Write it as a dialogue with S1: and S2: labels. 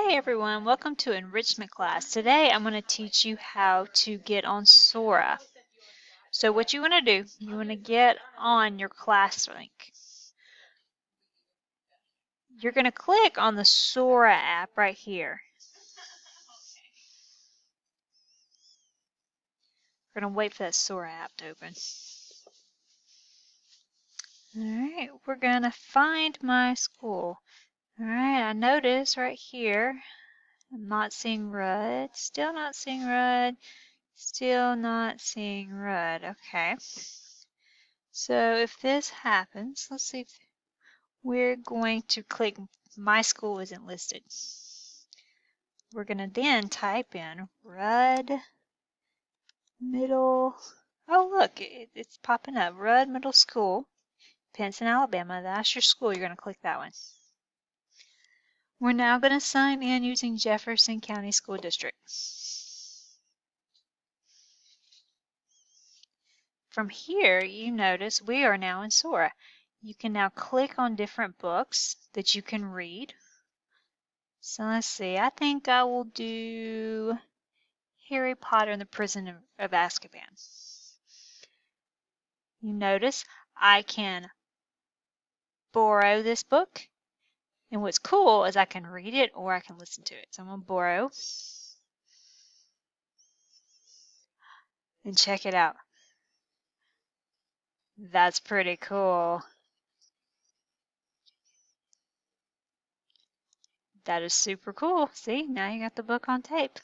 S1: Hey everyone, welcome to enrichment class. Today I'm going to teach you how to get on Sora. So what you want to do, you want to get on your class link. You're going to click on the Sora app right here. We're going to wait for that Sora app to open. Alright, we're going to find my school. Alright, I notice right here, I'm not seeing Rudd. Still not seeing Rudd. Still not seeing Rudd. Okay. So if this happens, let's see if we're going to click My School Isn't Listed. We're going to then type in Rudd Middle. Oh, look, it's popping up. Rudd Middle School, Pinson, Alabama. That's your school. You're going to click that one. We're now going to sign in using Jefferson County School District. From here, you notice we are now in Sora. You can now click on different books that you can read. So let's see, I think I will do Harry Potter and the Prison of Azkaban. You notice I can borrow this book, and what's cool is I can read it or I can listen to it. So I'm going to borrow and check it out. That's pretty cool. That is super cool. See, now you got the book on tape.